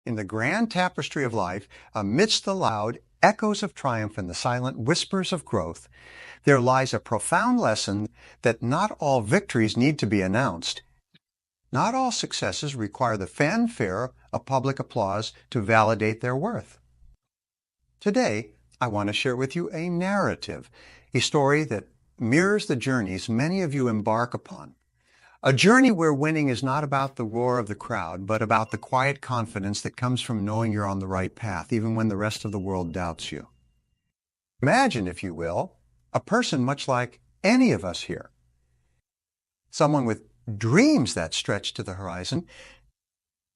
In the grand tapestry of life, amidst the loud echoes of triumph and the silent whispers of growth, there lies a profound lesson that not all victories need to be announced. Not all successes require the fanfare of public applause to validate their worth. Today, I want to share with you a narrative, a story that mirrors the journeys many of you embark upon. A journey where winning is not about the roar of the crowd, but about the quiet confidence that comes from knowing you're on the right path, even when the rest of the world doubts you. Imagine, if you will, a person much like any of us here. Someone with dreams that stretch to the horizon,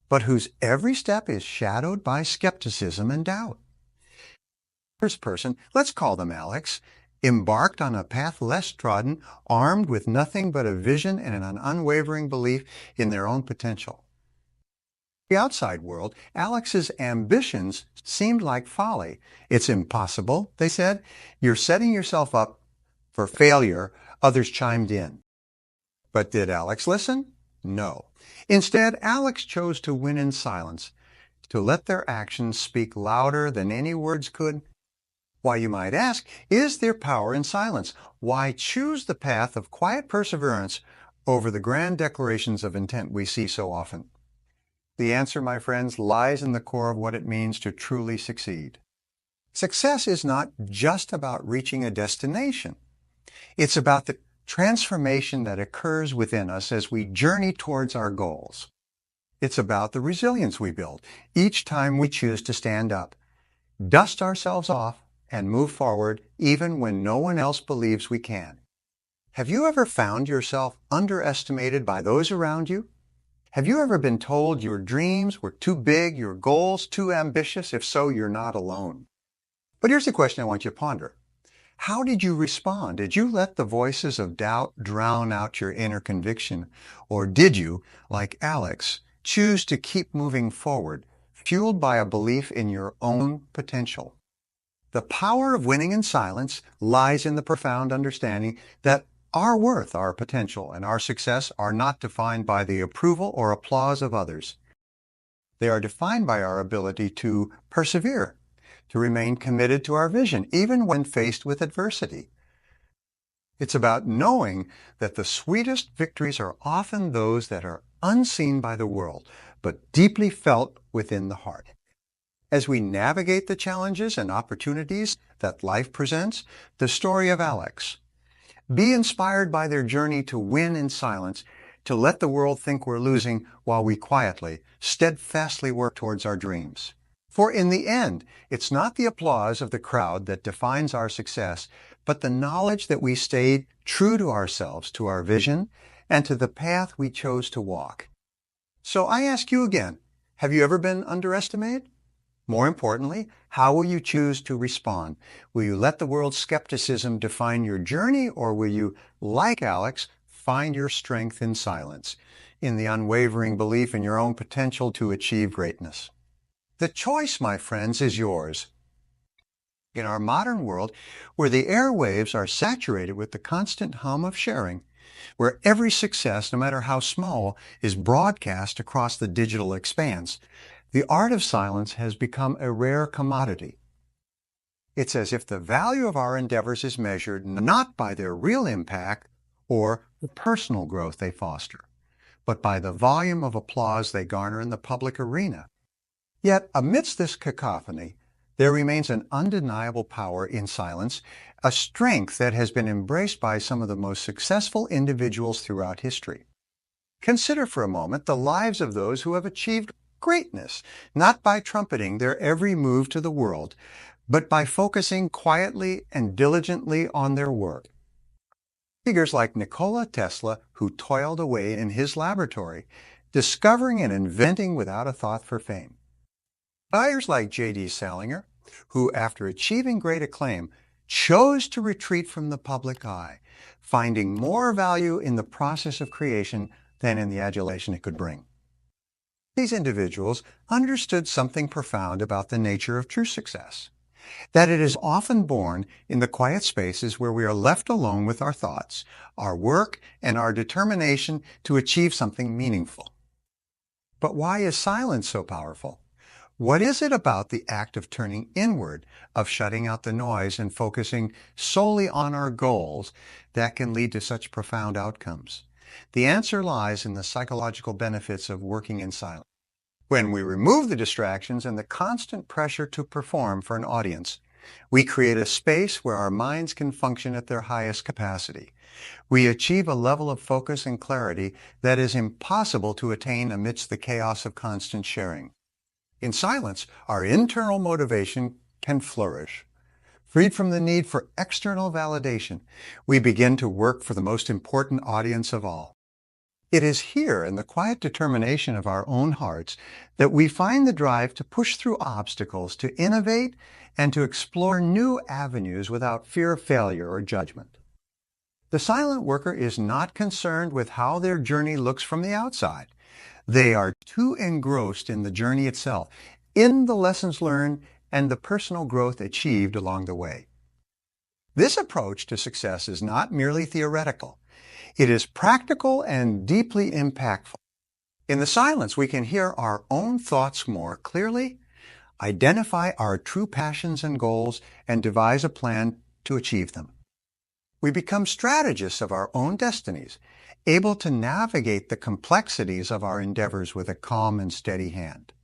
but whose every step is shadowed by skepticism and doubt. First person, let's call them Alex, embarked on a path less trodden, armed with nothing but a vision and an unwavering belief in their own potential. In the outside world, Alex's ambitions seemed like folly. It's impossible, they said. You're setting yourself up for failure, others chimed in. But did Alex listen? No. Instead, Alex chose to win in silence, to let their actions speak louder than any words could. Why, you might ask, is there power in silence? Why choose the path of quiet perseverance over the grand declarations of intent we see so often? The answer, my friends, lies in the core of what it means to truly succeed. Success is not just about reaching a destination. It's about the transformation that occurs within us as we journey towards our goals. It's about the resilience we build each time we choose to stand up, dust ourselves off, and move forward even when no one else believes we can. Have you ever found yourself underestimated by those around you? Have you ever been told your dreams were too big, your goals too ambitious? If so, you're not alone. But here's the question I want you to ponder. How did you respond? Did you let the voices of doubt drown out your inner conviction? Or did you, like Alex, choose to keep moving forward, fueled by a belief in your own potential? The power of winning in silence lies in the profound understanding that our worth, our potential, and our success are not defined by the approval or applause of others. They are defined by our ability to persevere, to remain committed to our vision, even when faced with adversity. It's about knowing that the sweetest victories are often those that are unseen by the world, but deeply felt within the heart. As we navigate the challenges and opportunities that life presents, the story of Alex. Be inspired by their journey to win in silence, to let the world think we're losing while we quietly, steadfastly work towards our dreams. For in the end, it's not the applause of the crowd that defines our success, but the knowledge that we stayed true to ourselves, to our vision, and to the path we chose to walk. So I ask you again, have you ever been underestimated? More importantly, how will you choose to respond? Will you let the world's skepticism define your journey, or will you, like Alex, find your strength in silence, in the unwavering belief in your own potential to achieve greatness? The choice, my friends, is yours. In our modern world, where the airwaves are saturated with the constant hum of sharing, where every success, no matter how small, is broadcast across the digital expanse, the art of silence has become a rare commodity. It's as if the value of our endeavors is measured not by their real impact or the personal growth they foster, but by the volume of applause they garner in the public arena. Yet, amidst this cacophony, there remains an undeniable power in silence, a strength that has been embraced by some of the most successful individuals throughout history. Consider for a moment the lives of those who have achieved greatness, not by trumpeting their every move to the world, but by focusing quietly and diligently on their work. Figures like Nikola Tesla, who toiled away in his laboratory, discovering and inventing without a thought for fame. Buyers like J.D. Salinger, who, after achieving great acclaim, chose to retreat from the public eye, finding more value in the process of creation than in the adulation it could bring. These individuals understood something profound about the nature of true success, that it is often born in the quiet spaces where we are left alone with our thoughts, our work, and our determination to achieve something meaningful. But why is silence so powerful? What is it about the act of turning inward, of shutting out the noise and focusing solely on our goals that can lead to such profound outcomes? The answer lies in the psychological benefits of working in silence. When we remove the distractions and the constant pressure to perform for an audience, we create a space where our minds can function at their highest capacity. We achieve a level of focus and clarity that is impossible to attain amidst the chaos of constant sharing. In silence, our internal motivation can flourish. Freed from the need for external validation, we begin to work for the most important audience of all. It is here, in the quiet determination of our own hearts, that we find the drive to push through obstacles, to innovate, and to explore new avenues without fear of failure or judgment. The silent worker is not concerned with how their journey looks from the outside. They are too engrossed in the journey itself, in the lessons learned and the personal growth achieved along the way. This approach to success is not merely theoretical. It is practical and deeply impactful. In the silence, we can hear our own thoughts more clearly, identify our true passions and goals, and devise a plan to achieve them. We become strategists of our own destinies, able to navigate the complexities of our endeavors with a calm and steady hand.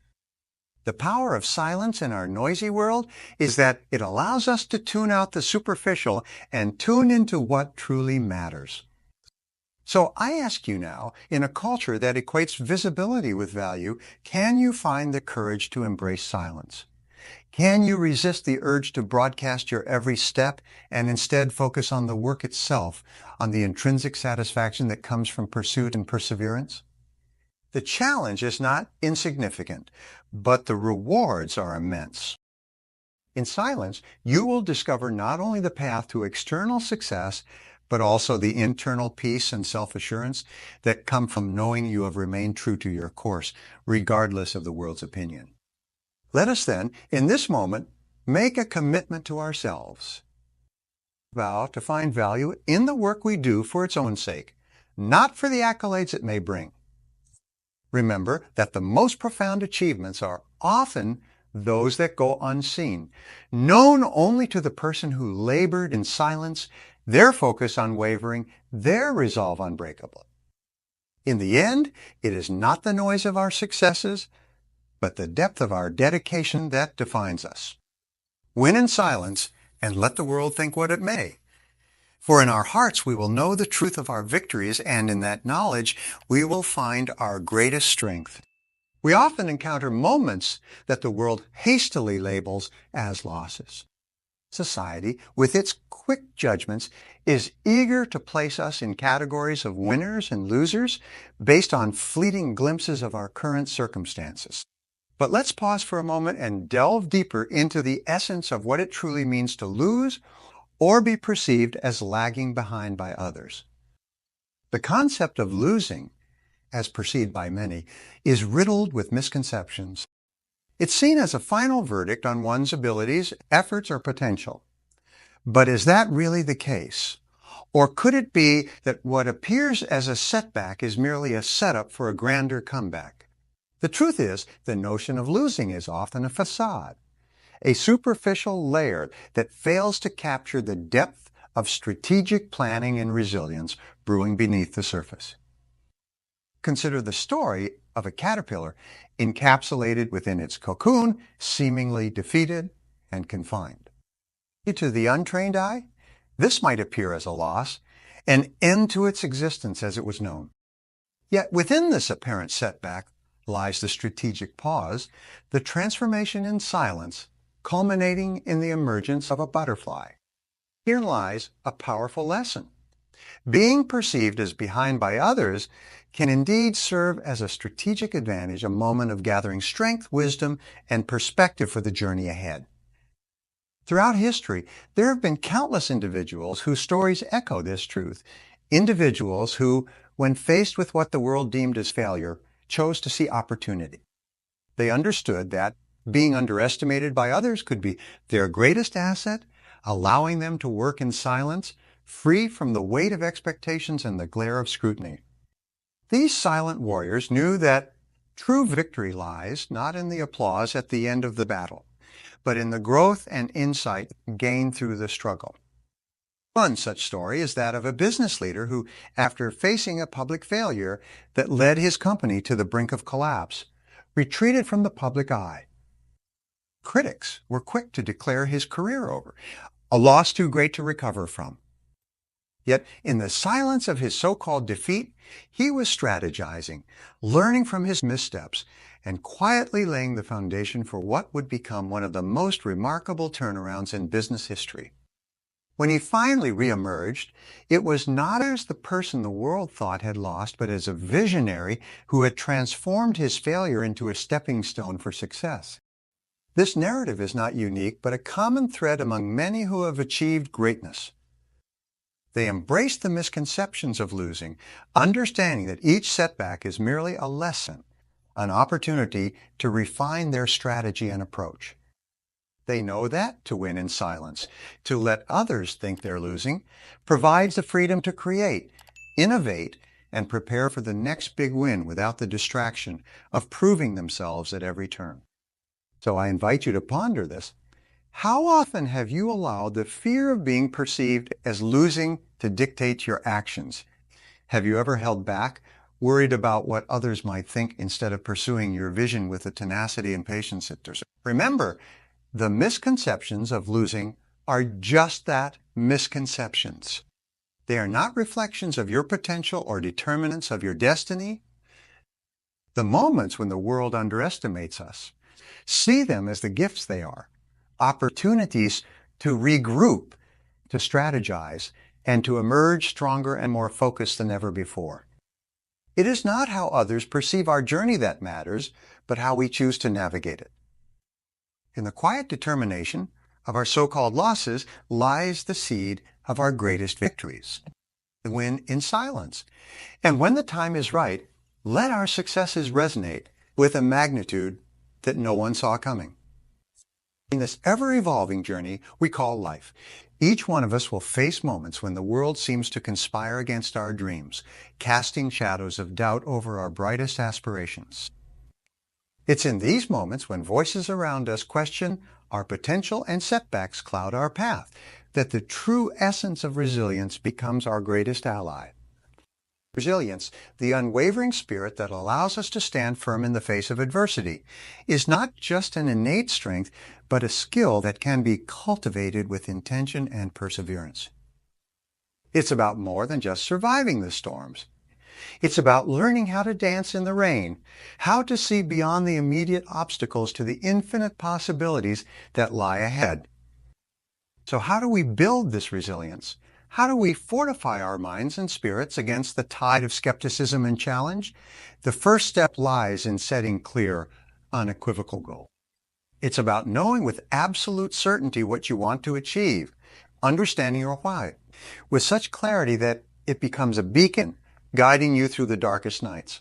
The power of silence in our noisy world is that it allows us to tune out the superficial and tune into what truly matters. So I ask you now, in a culture that equates visibility with value, can you find the courage to embrace silence? Can you resist the urge to broadcast your every step and instead focus on the work itself, on the intrinsic satisfaction that comes from pursuit and perseverance? The challenge is not insignificant, but the rewards are immense. In silence, you will discover not only the path to external success, but also the internal peace and self-assurance that come from knowing you have remained true to your course, regardless of the world's opinion. Let us then, in this moment, make a commitment to ourselves. Vow to find value in the work we do for its own sake, not for the accolades it may bring. Remember that the most profound achievements are often those that go unseen, known only to the person who labored in silence, their focus unwavering, their resolve unbreakable. In the end, it is not the noise of our successes, but the depth of our dedication that defines us. Win in silence, and let the world think what it may. For in our hearts we will know the truth of our victories, and in that knowledge we will find our greatest strength. We often encounter moments that the world hastily labels as losses. Society, with its quick judgments, is eager to place us in categories of winners and losers based on fleeting glimpses of our current circumstances. But let's pause for a moment and delve deeper into the essence of what it truly means to lose or be perceived as lagging behind by others. The concept of losing, as perceived by many, is riddled with misconceptions. It's seen as a final verdict on one's abilities, efforts, or potential. But is that really the case? Or could it be that what appears as a setback is merely a setup for a grander comeback? The truth is, the notion of losing is often a facade, a superficial layer that fails to capture the depth of strategic planning and resilience brewing beneath the surface. Consider the story of a caterpillar encapsulated within its cocoon, seemingly defeated and confined. To the untrained eye, this might appear as a loss, an end to its existence as it was known. Yet within this apparent setback lies the strategic pause, the transformation in silence, culminating in the emergence of a butterfly. Here lies a powerful lesson. Being perceived as behind by others can indeed serve as a strategic advantage, a moment of gathering strength, wisdom, and perspective for the journey ahead. Throughout history, there have been countless individuals whose stories echo this truth. Individuals who, when faced with what the world deemed as failure, chose to see opportunity. They understood that being underestimated by others could be their greatest asset, allowing them to work in silence, free from the weight of expectations and the glare of scrutiny. These silent warriors knew that True victory lies not in the applause at the end of the battle, but in the growth and insight gained through the struggle. One such story is that of a business leader who, after facing a public failure that led his company to the brink of collapse, retreated from the public eye. Critics were quick to declare his career over, a loss too great to recover from. Yet, in the silence of his so-called defeat, he was strategizing, learning from his missteps, and quietly laying the foundation for what would become one of the most remarkable turnarounds in business history. When he finally reemerged, it was not as the person the world thought had lost, but as a visionary who had transformed his failure into a stepping stone for success. This narrative is not unique, but a common thread among many who have achieved greatness. They embraced the misconceptions of losing, understanding that each setback is merely a lesson, an opportunity to refine their strategy and approach. They know that to win in silence, to let others think they're losing, provides the freedom to create, innovate, and prepare for the next big win without the distraction of proving themselves at every turn. So I invite you to ponder this. How often have you allowed the fear of being perceived as losing to dictate your actions? Have you ever held back, worried about what others might think instead of pursuing your vision with the tenacity and patience that deserves? Remember, the misconceptions of losing are just that, misconceptions. They are not reflections of your potential or determinants of your destiny. The moments when the world underestimates us, see them as the gifts they are. Opportunities to regroup, to strategize, and to emerge stronger and more focused than ever before. It is not how others perceive our journey that matters, but how we choose to navigate it. In the quiet determination of our so-called losses lies the seed of our greatest victories. The win in silence. And when the time is right, let our successes resonate with a magnitude that no one saw coming. In this ever-evolving journey we call life, each one of us will face moments when the world seems to conspire against our dreams, casting shadows of doubt over our brightest aspirations. It's in these moments when voices around us question our potential and setbacks cloud our path that the true essence of resilience becomes our greatest ally. Resilience, the unwavering spirit that allows us to stand firm in the face of adversity, is not just an innate strength, but a skill that can be cultivated with intention and perseverance. It's about more than just surviving the storms. It's about learning how to dance in the rain, how to see beyond the immediate obstacles to the infinite possibilities that lie ahead. So how do we build this resilience? How do we fortify our minds and spirits against the tide of skepticism and challenge? The first step lies in setting clear, unequivocal goals. It's about knowing with absolute certainty what you want to achieve, understanding your why, with such clarity that it becomes a beacon guiding you through the darkest nights.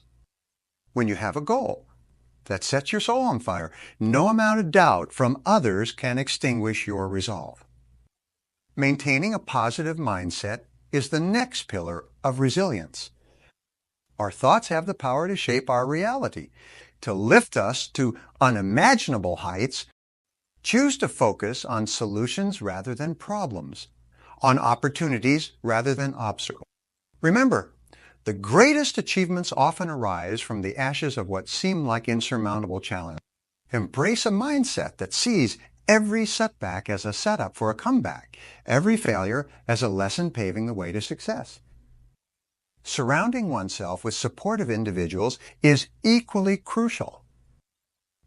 When you have a goal that sets your soul on fire, no amount of doubt from others can extinguish your resolve. Maintaining a positive mindset is the next pillar of resilience. Our thoughts have the power to shape our reality, to lift us to unimaginable heights. Choose to focus on solutions rather than problems, on opportunities rather than obstacles. Remember, the greatest achievements often arise from the ashes of what seem like insurmountable challenges. Embrace a mindset that sees every setback as a setup for a comeback, every failure as a lesson paving the way to success. Surrounding oneself with supportive individuals is equally crucial.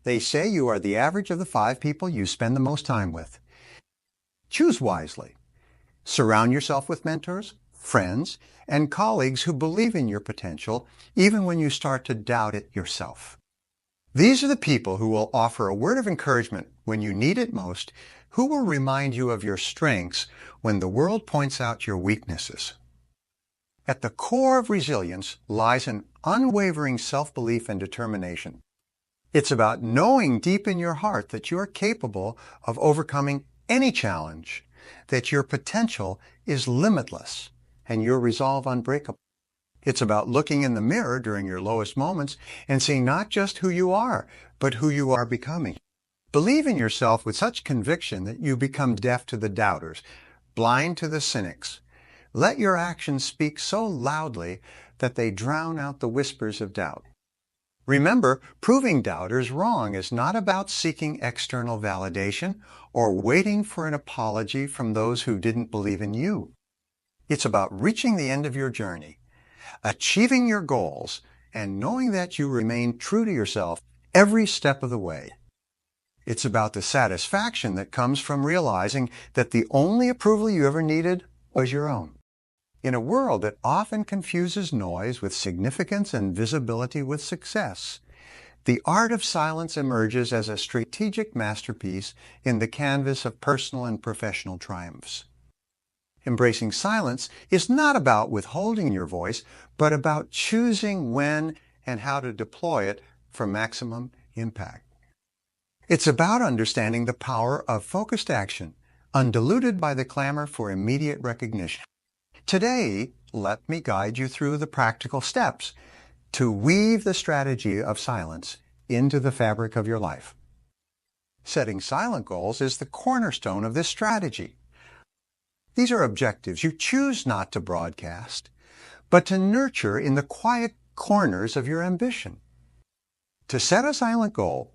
They say you are the average of the 5 people you spend the most time with. Choose wisely. Surround yourself with mentors, friends, and colleagues who believe in your potential even when you start to doubt it yourself. These are the people who will offer a word of encouragement when you need it most, who will remind you of your strengths when the world points out your weaknesses. At the core of resilience lies an unwavering self-belief and determination. It's about knowing deep in your heart that you're capable of overcoming any challenge, that your potential is limitless, and your resolve unbreakable. It's about looking in the mirror during your lowest moments and seeing not just who you are, but who you are becoming. Believe in yourself with such conviction that you become deaf to the doubters, blind to the cynics. Let your actions speak so loudly that they drown out the whispers of doubt. Remember, proving doubters wrong is not about seeking external validation or waiting for an apology from those who didn't believe in you. It's about reaching the end of your journey, achieving your goals, and knowing that you remain true to yourself every step of the way. It's about the satisfaction that comes from realizing that the only approval you ever needed was your own. In a world that often confuses noise with significance and visibility with success, the art of silence emerges as a strategic masterpiece in the canvas of personal and professional triumphs. Embracing silence is not about withholding your voice, but about choosing when and how to deploy it for maximum impact. It's about understanding the power of focused action, undiluted by the clamor for immediate recognition. Today, let me guide you through the practical steps to weave the strategy of silence into the fabric of your life. Setting silent goals is the cornerstone of this strategy. These are objectives you choose not to broadcast, but to nurture in the quiet corners of your ambition. To set a silent goal,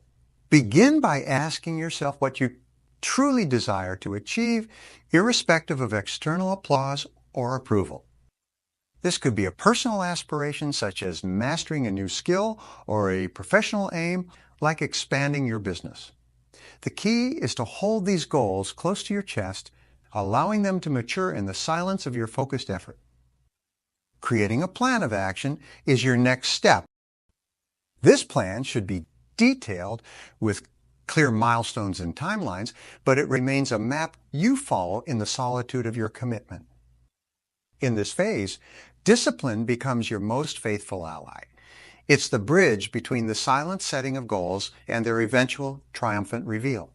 begin by asking yourself what you truly desire to achieve, irrespective of external applause or approval. This could be a personal aspiration such as mastering a new skill or a professional aim like expanding your business. The key is to hold these goals close to your chest, allowing them to mature in the silence of your focused effort. Creating a plan of action is your next step. This plan should be detailed with clear milestones and timelines, but it remains a map you follow in the solitude of your commitment. In this phase, discipline becomes your most faithful ally. It's the bridge between the silent setting of goals and their eventual triumphant reveal.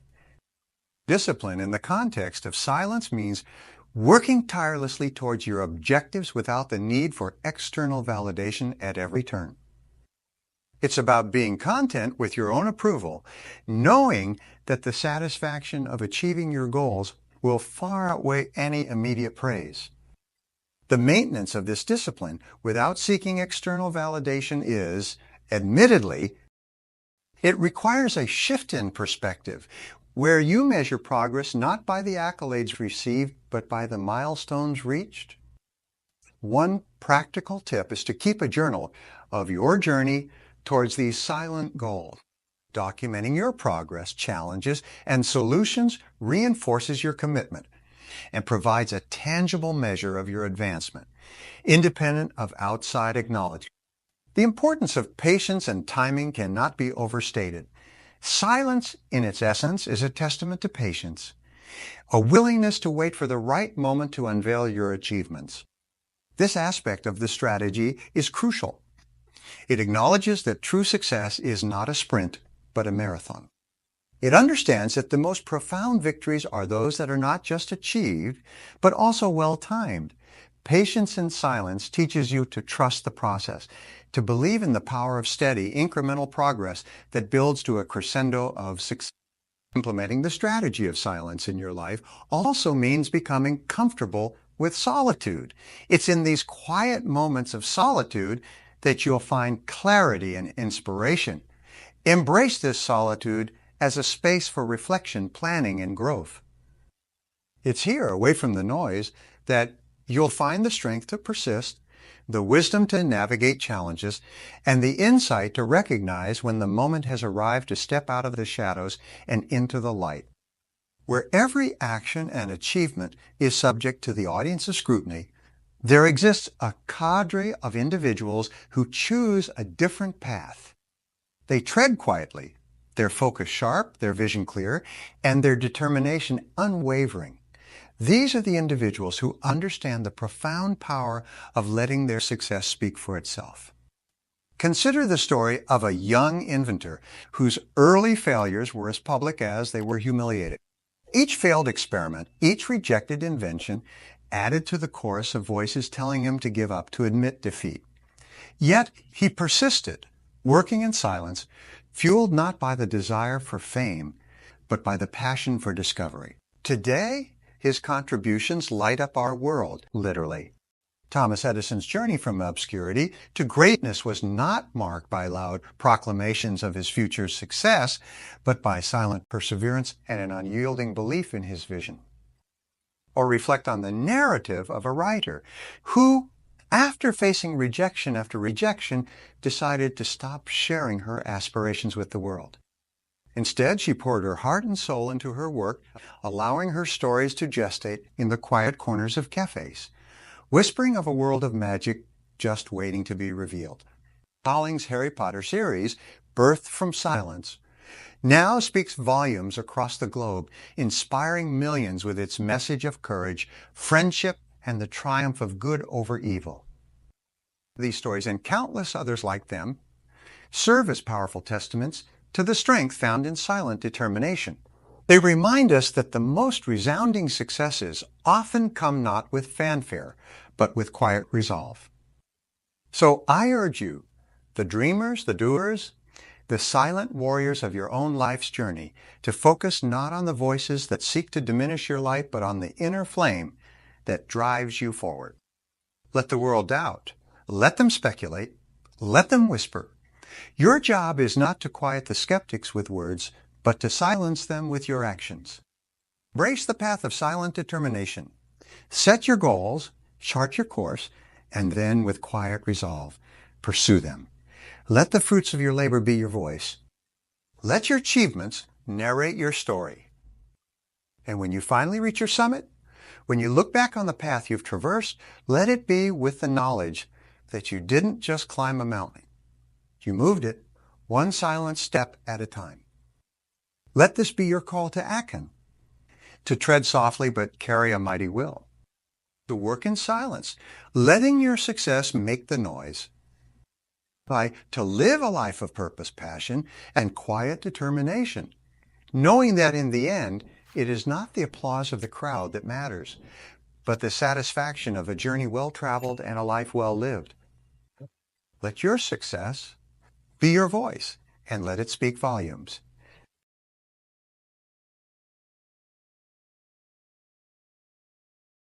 Discipline in the context of silence means working tirelessly towards your objectives without the need for external validation at every turn. It's about being content with your own approval, knowing that the satisfaction of achieving your goals will far outweigh any immediate praise. The maintenance of this discipline without seeking external validation is, admittedly, it requires a shift in perspective where you measure progress not by the accolades received, but by the milestones reached. One practical tip is to keep a journal of your journey towards these silent goals. Documenting your progress, challenges, and solutions reinforces your commitment and provides a tangible measure of your advancement, independent of outside acknowledgement. The importance of patience and timing cannot be overstated. Silence, in its essence, is a testament to patience, a willingness to wait for the right moment to unveil your achievements. This aspect of the strategy is crucial. It acknowledges that true success is not a sprint, but a marathon. It understands that the most profound victories are those that are not just achieved, but also well-timed. Patience in silence teaches you to trust the process, to believe in the power of steady, incremental progress that builds to a crescendo of success. Implementing the strategy of silence in your life also means becoming comfortable with solitude. It's in these quiet moments of solitude that you'll find clarity and inspiration. Embrace this solitude as a space for reflection, planning, and growth. It's here, away from the noise, that you'll find the strength to persist, the wisdom to navigate challenges, and the insight to recognize when the moment has arrived to step out of the shadows and into the light. Where every action and achievement is subject to the audience's scrutiny, there exists a cadre of individuals who choose a different path. They tread quietly, their focus sharp, their vision clear, and their determination unwavering. These are the individuals who understand the profound power of letting their success speak for itself. Consider the story of a young inventor whose early failures were as public as they were humiliating. Each failed experiment, each rejected invention, added to the chorus of voices telling him to give up, to admit defeat. Yet he persisted, working in silence, fueled not by the desire for fame, but by the passion for discovery. Today, his contributions light up our world, literally. Thomas Edison's journey from obscurity to greatness was not marked by loud proclamations of his future success, but by silent perseverance and an unyielding belief in his vision. Or reflect on the narrative of a writer who, after facing rejection after rejection, decided to stop sharing her aspirations with the world. Instead, she poured her heart and soul into her work, allowing her stories to gestate in the quiet corners of cafes, whispering of a world of magic just waiting to be revealed. Rowling's Harry Potter series, birthed from silence, now speaks volumes across the globe, inspiring millions with its message of courage, friendship, and the triumph of good over evil. These stories, and countless others like them, serve as powerful testaments to the strength found in silent determination. They remind us that the most resounding successes often come not with fanfare, but with quiet resolve. So I urge you, the dreamers, the doers, the silent warriors of your own life's journey, to focus not on the voices that seek to diminish your light, but on the inner flame that drives you forward. Let the world doubt. Let them speculate. Let them whisper. Your job is not to quiet the skeptics with words, but to silence them with your actions. Embrace the path of silent determination. Set your goals, chart your course, and then with quiet resolve, pursue them. Let the fruits of your labor be your voice. Let your achievements narrate your story. And when you finally reach your summit, when you look back on the path you've traversed, let it be with the knowledge that you didn't just climb a mountain. You moved it one silent step at a time. Let this be your call to action, to tread softly but carry a mighty will, to work in silence, letting your success make the noise, to live a life of purpose, passion, and quiet determination, knowing that in the end, it is not the applause of the crowd that matters, but the satisfaction of a journey well-traveled and a life well-lived. Let your success be your voice, and let it speak volumes.